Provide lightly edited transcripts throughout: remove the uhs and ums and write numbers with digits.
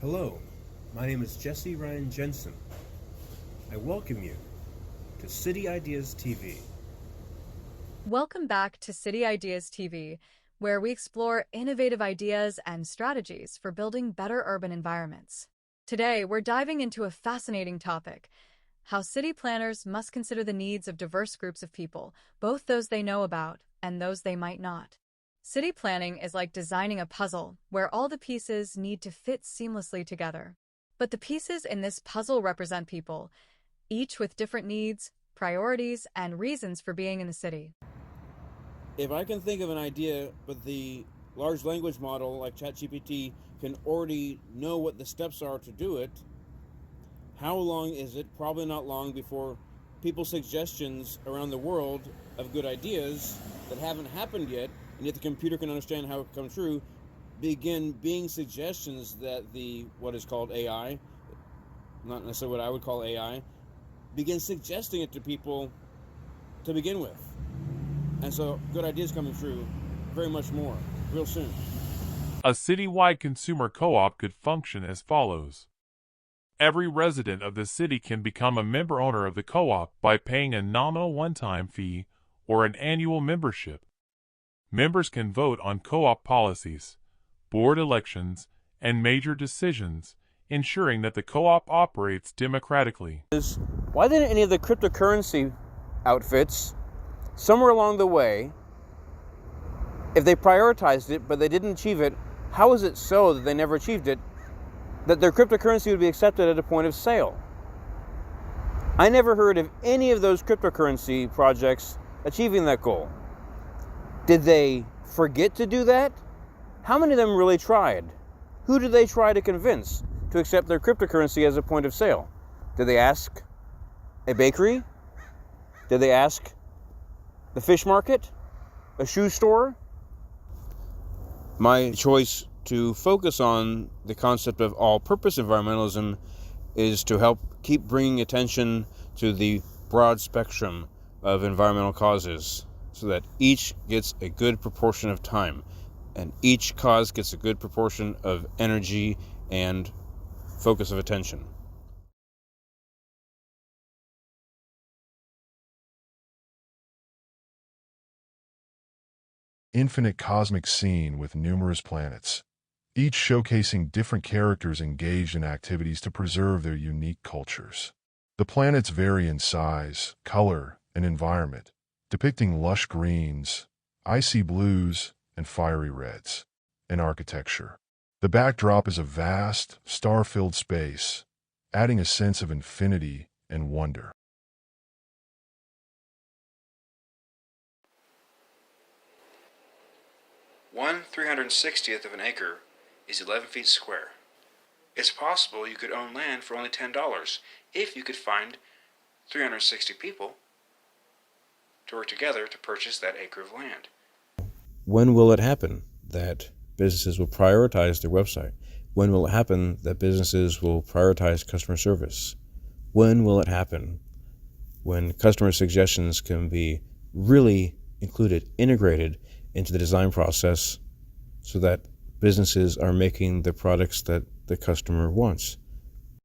Hello, my name is Jesse Ryan Jensen. I welcome you to City Ideas TV. Welcome back to City Ideas TV, where we explore innovative ideas and strategies for building better urban environments. Today, we're diving into a fascinating topic: how city planners must consider the needs of diverse groups of people, both those they know about and those they might not. City planning is like designing a puzzle where all the pieces need to fit seamlessly together. But the pieces in this puzzle represent people, each with different needs, priorities, and reasons for being in the city. If I can think of an idea, but the large language model like ChatGPT can already know what the steps are to do it, how long is it? Probably not long before people's suggestions around the world of good ideas that haven't happened yet, and yet the computer can understand how it come true, begin being suggestions that the what is called AI, not necessarily what I would call AI, begin suggesting it to people to begin with. And so good ideas coming true very much more real soon. A citywide consumer co-op could function as follows. Every resident of the city can become a member owner of the co-op by paying a nominal one-time fee or an annual membership. Members can vote on co-op policies, board elections, and major decisions, ensuring that the co-op operates democratically. Why didn't any of the cryptocurrency outfits, somewhere along the way, if they prioritized it but they didn't achieve it, how is it so that they never achieved it, that their cryptocurrency would be accepted at a point of sale? I never heard of any of those cryptocurrency projects achieving that goal. Did they forget to do that? How many of them really tried? Who did they try to convince to accept their cryptocurrency as a point of sale? Did they ask a bakery? Did they ask the fish market? A shoe store? My choice to focus on the concept of all-purpose environmentalism is to help keep bringing attention to the broad spectrum of environmental causes so that each gets a good proportion of time and each cause gets a good proportion of energy and focus of attention. Infinite cosmic scene with numerous planets, each showcasing different characters engaged in activities to preserve their unique cultures. The planets vary in size, color, and environment, depicting lush greens, icy blues, and fiery reds. In architecture, the backdrop is a vast, star-filled space, adding a sense of infinity and wonder. 1/360th of an acre is 11 feet square. It's possible you could own land for only $10 if you could find 360 people to work together to purchase that acre of land. When will it happen that businesses will prioritize their website? When will it happen that businesses will prioritize customer service? When will it happen when customer suggestions can be really included, integrated into the design process so that businesses are making the products that the customer wants?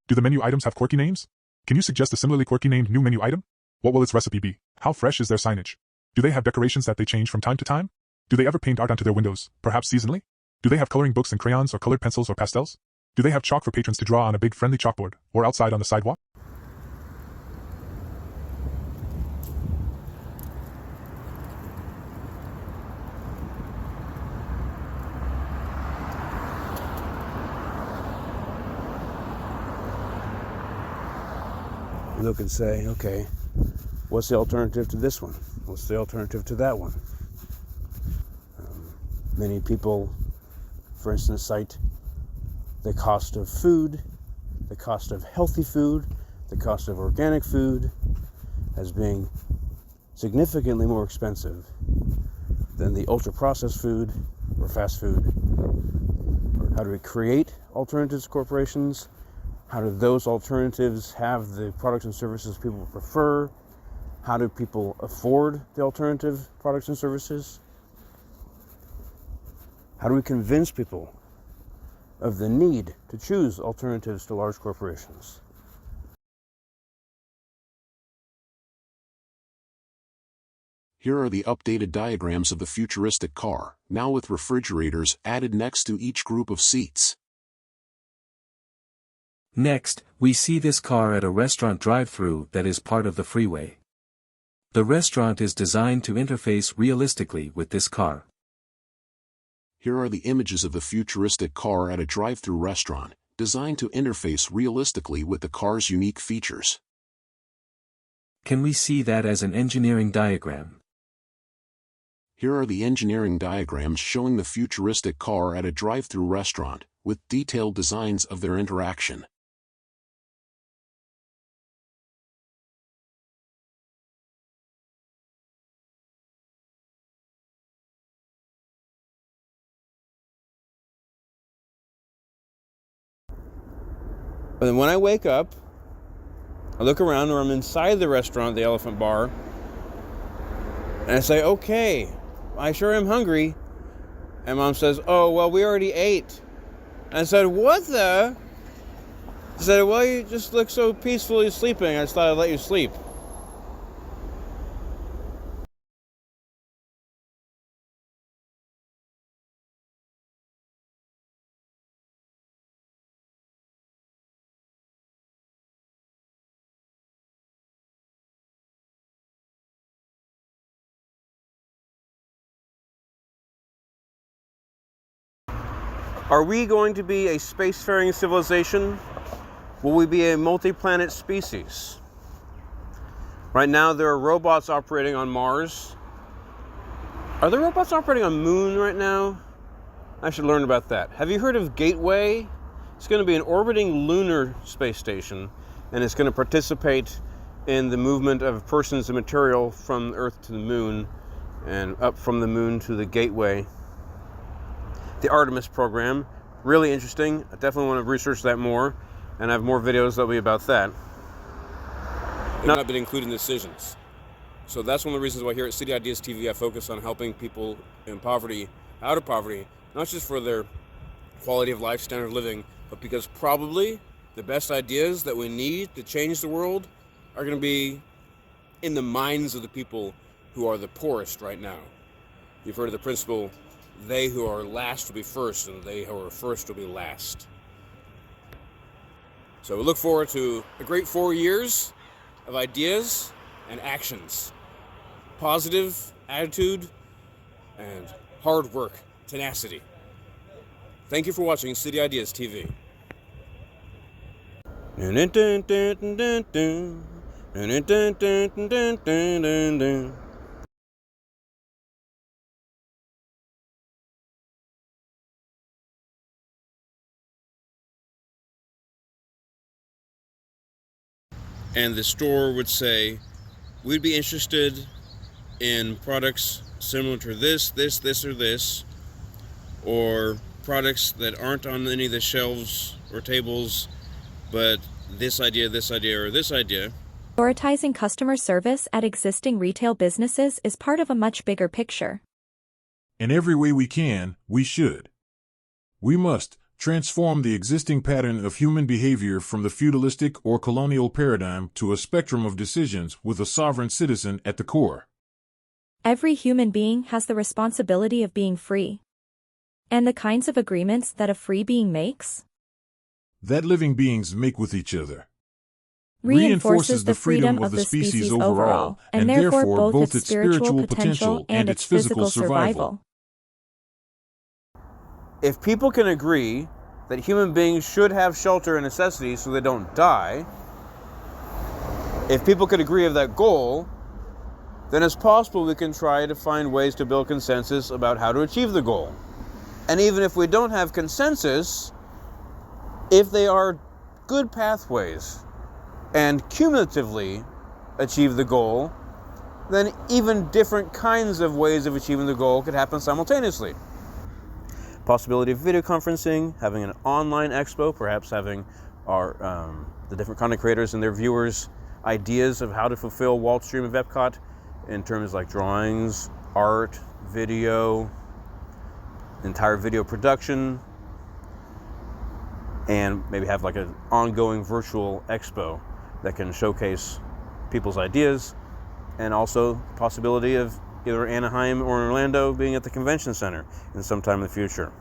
Do the menu items have quirky names? Can you suggest a similarly quirky named new menu item? What will its recipe be? How fresh is their signage? Do they have decorations that they change from time to time? Do they ever paint art onto their windows, perhaps seasonally? Do they have coloring books and crayons or colored pencils or pastels? Do they have chalk for patrons to draw on a big friendly chalkboard or outside on the sidewalk? Look and say, okay, what's the alternative to this one? What's the alternative to that one? Many people, for instance, cite the cost of food, the cost of healthy food, the cost of organic food as being significantly more expensive than the ultra-processed food or fast food. How do we create alternatives to corporations? How do those alternatives have the products and services people prefer? How do people afford the alternative products and services? How do we convince people of the need to choose alternatives to large corporations. Here are the updated diagrams of the futuristic car, now with refrigerators added next to each group of seats. Next, we see this car at a restaurant drive-thru that is part of the freeway. The restaurant is designed to interface realistically with this car. Here are the images of the futuristic car at a drive-thru restaurant, designed to interface realistically with the car's unique features. Can we see that as an engineering diagram? Here are the engineering diagrams showing the futuristic car at a drive-thru restaurant, with detailed designs of their interaction. But then when I wake up, I look around, or I'm inside the restaurant, the Elephant Bar, and I say, okay, I sure am hungry. And Mom says, oh, well, we already ate. And I said, what the? She said, well, you just look so peacefully sleeping. I just thought I'd let you sleep. Are we going to be a spacefaring civilization? Will we be a multi-planet species? Right now there are robots operating on Mars. Are there robots operating on Moon right now? I should learn about that. Have you heard of Gateway? It's going to be an orbiting lunar space station, and it's going to participate in the movement of persons and material from Earth to the Moon and up from the Moon to the Gateway. The Artemis program, really interesting. I definitely want to research that more, and I have more videos that'll be about that. They've not been included in decisions. So that's one of the reasons why here at City Ideas TV I focus on helping people in poverty, out of poverty, not just for their quality of life, standard of living, but because probably the best ideas that we need to change the world are going to be in the minds of the people who are the poorest right now. You've heard of the principle, they who are last will be first, and they who are first will be last. So we look forward to a great 4 years of ideas and actions. Positive attitude and hard work, tenacity. Thank you for watching City Ideas TV. And the store would say, we'd be interested in products similar to this, or this, or products that aren't on any of the shelves or tables, but this idea, or this idea. Prioritizing customer service at existing retail businesses is part of a much bigger picture. In every way we can, we should. We must transform the existing pattern of human behavior from the feudalistic or colonial paradigm to a spectrum of decisions with a sovereign citizen at the core. Every human being has the responsibility of being free. And the kinds of agreements that a free being makes? That living beings make with each other. Reinforces the freedom of the species overall, and therefore both its spiritual potential and its physical survival. If people can agree that human beings should have shelter and necessities so they don't die, if people could agree of that goal, then it's possible we can try to find ways to build consensus about how to achieve the goal. And even if we don't have consensus, if they are good pathways and cumulatively achieve the goal, then even different kinds of ways of achieving the goal could happen simultaneously. Possibility of video conferencing, having an online expo, perhaps having our the different content creators and their viewers ideas of how to fulfill Walt's dream of Epcot in terms like drawings, art, video, entire video production, and maybe have like an ongoing virtual expo that can showcase people's ideas, and also the possibility of either Anaheim or Orlando being at the convention center in some time in the future.